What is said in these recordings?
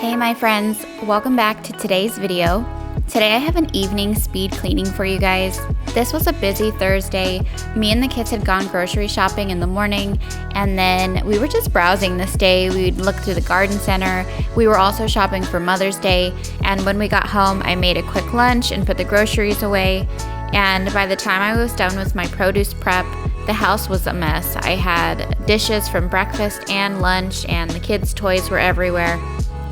Hey my friends, welcome back to today's video. Today I have an evening speed cleaning for you guys. This was a busy Thursday. Me and the kids had gone grocery shopping in the morning, and then we were just browsing this day. We'd look through the garden center. We were also shopping for Mother's Day, and when we got home I made a quick lunch and put the groceries away. And by the time I was done with my produce prep, the house was a mess. I had dishes from breakfast and lunch, and the kids' toys were everywhere.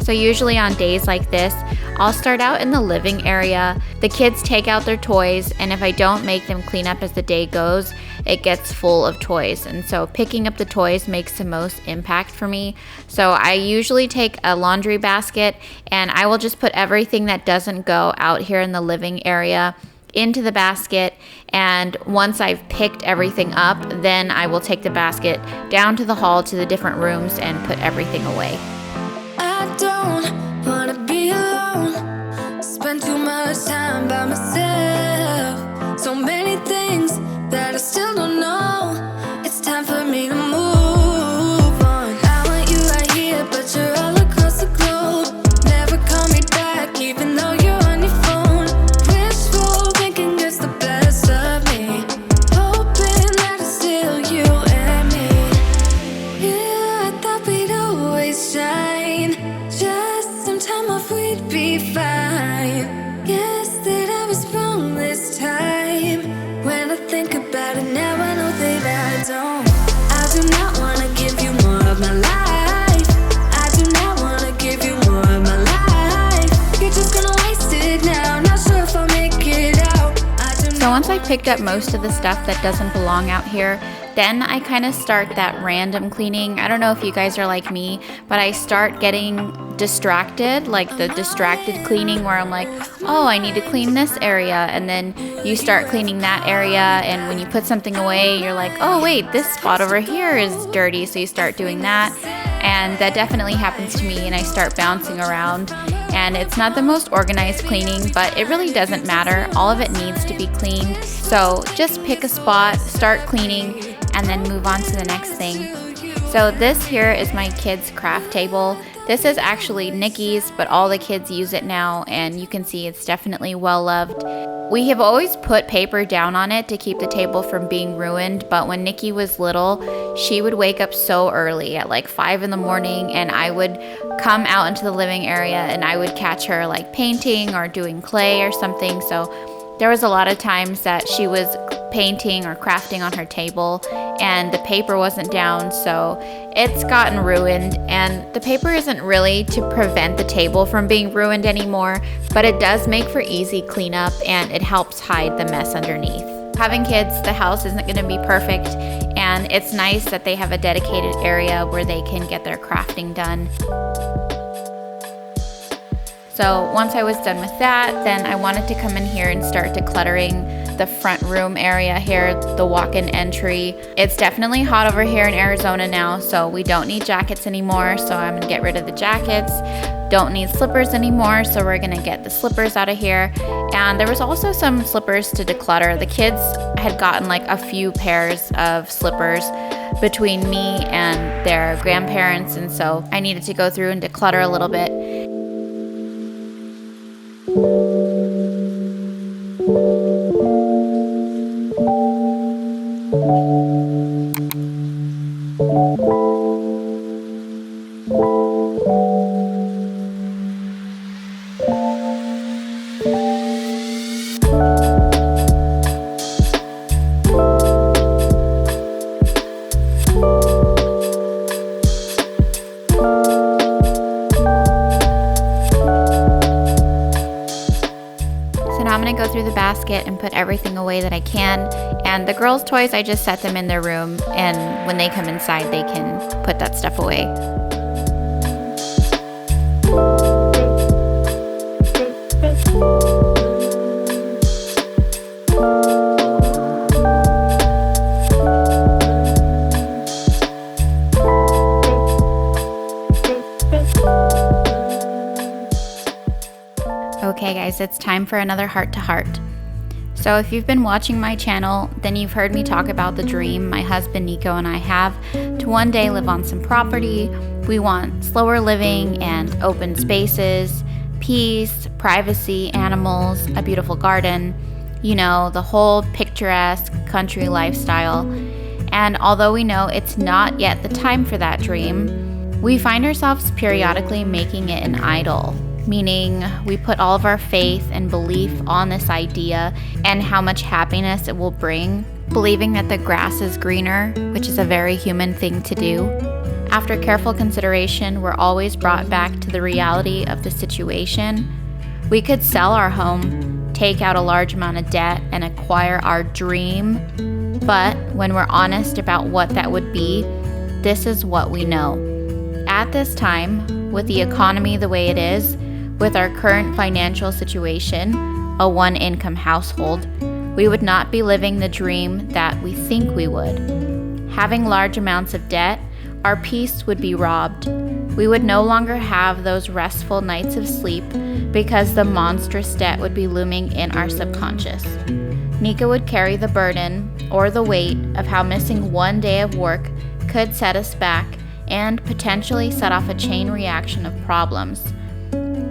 So usually on days like this, I'll start out in the living area. The kids take out their toys, and if I don't make them clean up as the day goes, it gets full of toys. And so picking up the toys makes the most impact for me. So I usually take a laundry basket, and I will just put everything that doesn't go out here in the living area into the basket, and once I've picked everything up, then I will take the basket down to the hall to the different rooms and put everything away. I don't wanna be alone, spend too much time by myself. So many things that I still don't know. It's time for me to move on. I want you right here, but you're all across the globe. Never call me back, even though you're on your phone. Wishful thinking gets the best of me, hoping that it's still you and me. Yeah, I thought we'd always shine, just some time off we'd be fine. Guess that I was wrong this time. When I think about it now, I know that I don't. I do not wanna give you more of my life. I do not wanna give you more of my life. You're just gonna waste it now, not sure if I'll make it out. So once I picked up most of the stuff that doesn't belong out here, then I kind of start that random cleaning. I don't know if you guys are like me, but I start getting distracted, like the distracted cleaning where I'm like, oh, I need to clean this area, and then you start cleaning that area, and when you put something away, you're like, oh wait, this spot over here is dirty, so you start doing that. And that definitely happens to me, and I start bouncing around, and it's not the most organized cleaning, but it really doesn't matter. All of it needs to be cleaned. So just pick a spot, start cleaning, and then move on to the next thing. So this here is my kids' craft table. This is actually Nikki's, but all the kids use it now, and you can see it's definitely well loved. We have always put paper down on it to keep the table from being ruined, but when Nikki was little, she would wake up so early at like 5 in the morning, and I would come out into the living area and I would catch her like painting or doing clay or something. So there was a lot of times that she was painting or crafting on her table and the paper wasn't down, so it's gotten ruined. And the paper isn't really to prevent the table from being ruined anymore, but it does make for easy cleanup and it helps hide the mess underneath. Having kids, the house isn't going to be perfect, and it's nice that they have a dedicated area where they can get their crafting done. So once I was done with that, then I wanted to come in here and start decluttering the front room area here, the walk-in entry. It's definitely hot over here in Arizona now, so we don't need jackets anymore, so I'm gonna get rid of the jackets. Don't need slippers anymore, so we're gonna get the slippers out of here. And there was also some slippers to declutter. The kids had gotten like a few pairs of slippers between me and their grandparents, and so I needed to go through and declutter a little bit. I'm gonna go through the basket and put everything away that I can. And the girls' toys, I just set them in their room, and when they come inside, they can put that stuff away. Okay guys, it's time for another heart to heart. So if you've been watching my channel, then you've heard me talk about the dream my husband Nico and I have to one day live on some property We want slower living and open spaces, peace, privacy, animals, a beautiful garden, the whole picturesque country lifestyle. And although we know it's not yet the time for that dream, we find ourselves periodically making it an idol, meaning we put all of our faith and belief on this idea and how much happiness it will bring, believing that the grass is greener, which is a very human thing to do. After careful consideration, we're always brought back to the reality of the situation. We could sell our home, take out a large amount of debt, and acquire our dream. But when we're honest about what that would be, this is what we know. At this time, with the economy the way it is, with our current financial situation, a one-income household, we would not be living the dream that we think we would. Having large amounts of debt, our peace would be robbed. We would no longer have those restful nights of sleep because the monstrous debt would be looming in our subconscious. Nika would carry the burden or the weight of how missing one day of work could set us back and potentially set off a chain reaction of problems.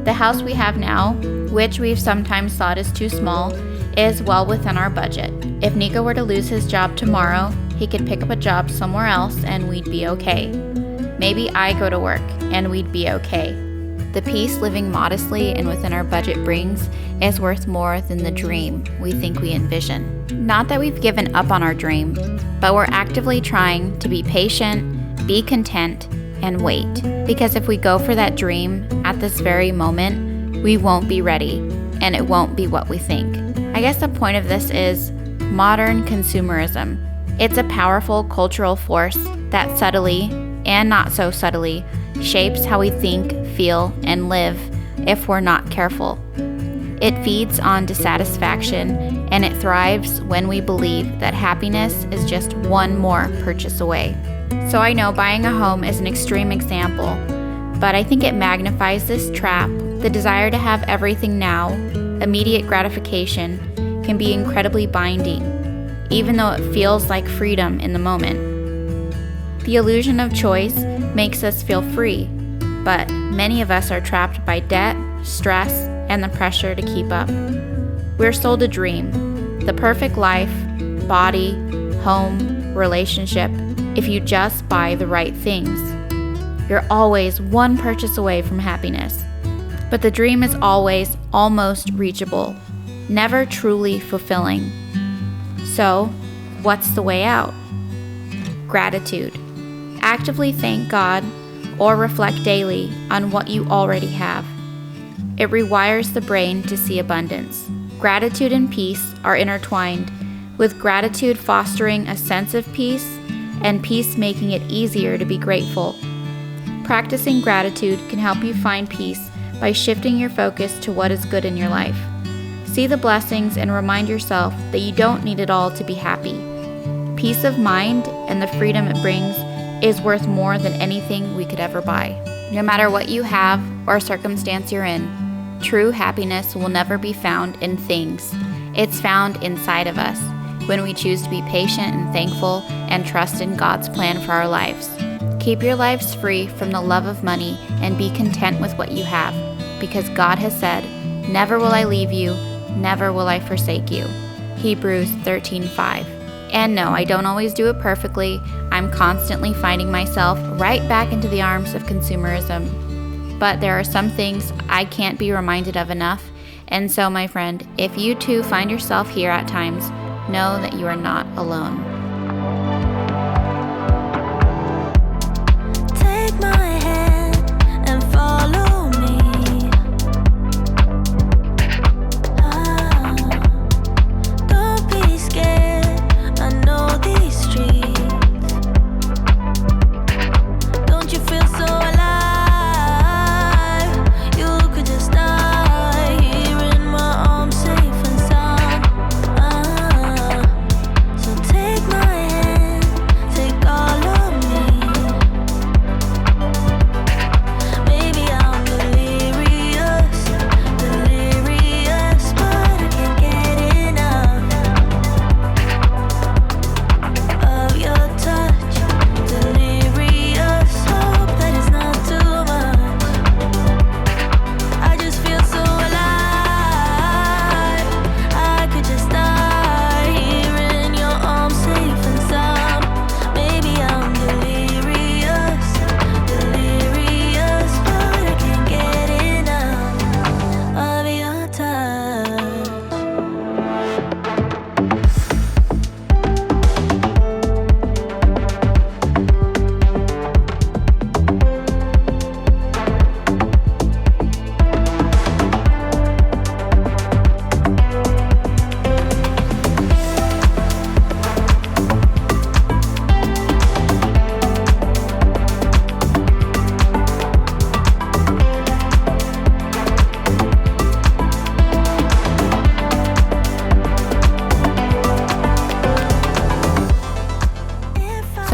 The house we have now, which we've sometimes thought is too small, is well within our budget. If Nika were to lose his job tomorrow, he could pick up a job somewhere else and we'd be okay. Maybe I go to work and we'd be okay. The peace living modestly and within our budget brings is worth more than the dream we think we envision. Not that we've given up on our dream, but we're actively trying to be patient, be content, and wait. Because if we go for that dream at this very moment, we won't be ready and it won't be what we think. I guess the point of this is modern consumerism. It's a powerful cultural force that subtly, and not so subtly, shapes how we think, feel, and live if we're not careful. It feeds on dissatisfaction, and it thrives when we believe that happiness is just one more purchase away. So I know buying a home is an extreme example, but I think it magnifies this trap. The desire to have everything now, immediate gratification, can be incredibly binding, even though it feels like freedom in the moment. The illusion of choice makes us feel free, but many of us are trapped by debt, stress, and the pressure to keep up. We're sold a dream, the perfect life, body, home, relationship, if you just buy the right things. You're always one purchase away from happiness, but the dream is always almost reachable, never truly fulfilling. So, what's the way out? Gratitude. Actively thank God or reflect daily on what you already have. It rewires the brain to see abundance. Gratitude and peace are intertwined, with gratitude fostering a sense of peace and peace making it easier to be grateful. Practicing gratitude can help you find peace by shifting your focus to what is good in your life. See the blessings and remind yourself that you don't need it all to be happy. Peace of mind and the freedom it brings is worth more than anything we could ever buy. No matter what you have or circumstance you're in, true happiness will never be found in things. It's found inside of us when we choose to be patient and thankful and trust in God's plan for our lives. Keep your lives free from the love of money and be content with what you have, because God has said, "Never will I leave you, never will I forsake you." Hebrews 13:5. And no, I don't always do it perfectly. I'm constantly finding myself right back into the arms of consumerism. But there are some things I can't be reminded of enough. And so, my friend, if you too find yourself here at times, know that you are not alone. Take my hand and follow me. Don't be scared, I know these streets. Don't you feel so alive? You could just die here in my arms, safe and sound. So take my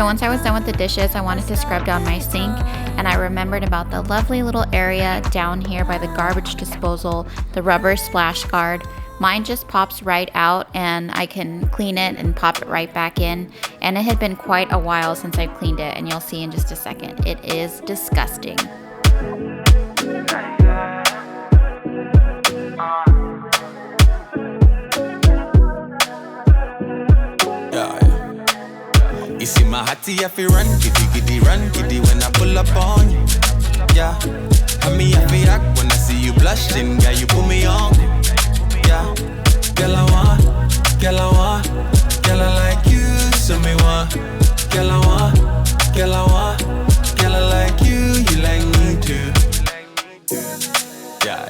once I was done with the dishes, I wanted to scrub down my sink, and I remembered about the lovely little area down here by the garbage disposal, the rubber splash guard. Mine just pops right out and I can clean it and pop it right back in. And it had been quite a while since I've cleaned it, and you'll see in just a second. It is disgusting. You see my hottie, I feel run giddy when I pull up on you. Yeah, and me I feel act when I see you blushing, girl, you put me on. Yeah, girl I want, girl I like you, so me want. Girl I want, girl I like you, you like me too. Yeah.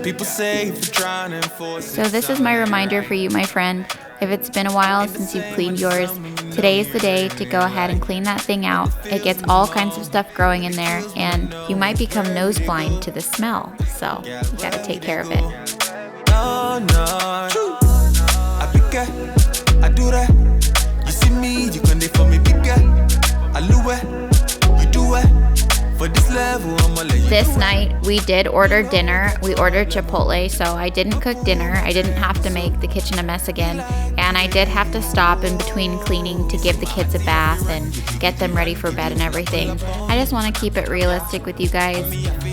People say if you're trying to enforce. So this is my reminder for you, my friend. If it's been a while since you've cleaned yours, today is the day to go ahead and clean that thing out. It gets all kinds of stuff growing in there, and you might become nose blind to the smell. So you gotta take care of it. No, I pick it, I do that. You see me, you can for me, pick it. I lure it, you do it. For this level, I'ma let you. This night, we did order dinner. We ordered Chipotle, so I didn't cook dinner. I didn't have to make the kitchen a mess again. And I did have to stop in between cleaning to give the kids a bath and get them ready for bed and everything. I just want to keep it realistic with you guys.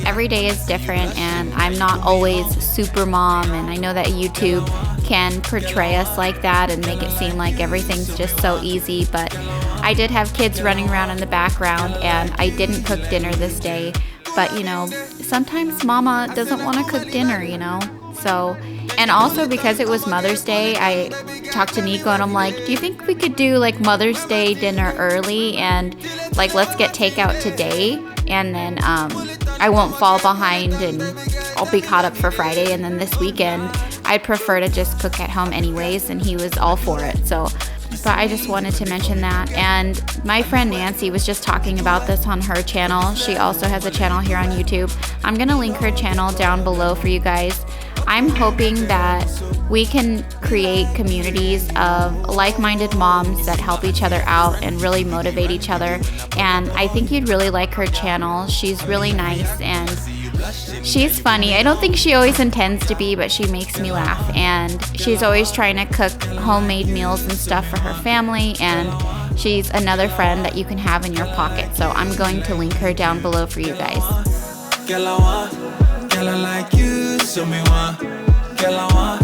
Every day is different, and I'm not always super mom, and I know that YouTube can portray us like that and make it seem like everything's just so easy, but I did have kids running around in the background, and I didn't cook dinner this day. But you know, sometimes mama doesn't want to cook dinner, you know. So, and also because it was Mother's Day, I talked to Nico and I'm like, do you think we could do like Mother's Day dinner early and like let's get takeout today, and then I won't fall behind and I'll be caught up for Friday, and then this weekend I'd prefer to just cook at home anyways, and he was all for it. So, but I just wanted to mention that. And my friend Nancy was just talking about this on her channel. She also has a channel here on YouTube. I'm gonna link her channel down below for you guys. I'm hoping that we can create communities of like-minded moms that help each other out and really motivate each other. And I think you'd really like her channel. She's really nice and she's funny. I don't think she always intends to be, but she makes me laugh. And she's always trying to cook homemade meals and stuff for her family. And she's another friend that you can have in your pocket. So I'm going to link her down below for you guys. Girl I like you, so me want. Girl I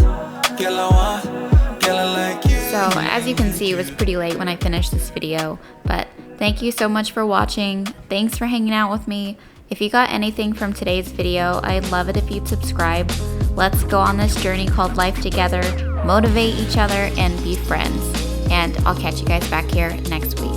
like you. So as you can see, it was pretty late when I finished this video, but thank you so much for watching. Thanks for hanging out with me. If you got anything from today's video, I'd love it if you'd subscribe. Let's go on this journey called life together, motivate each other, and be friends. And I'll catch you guys back here next week.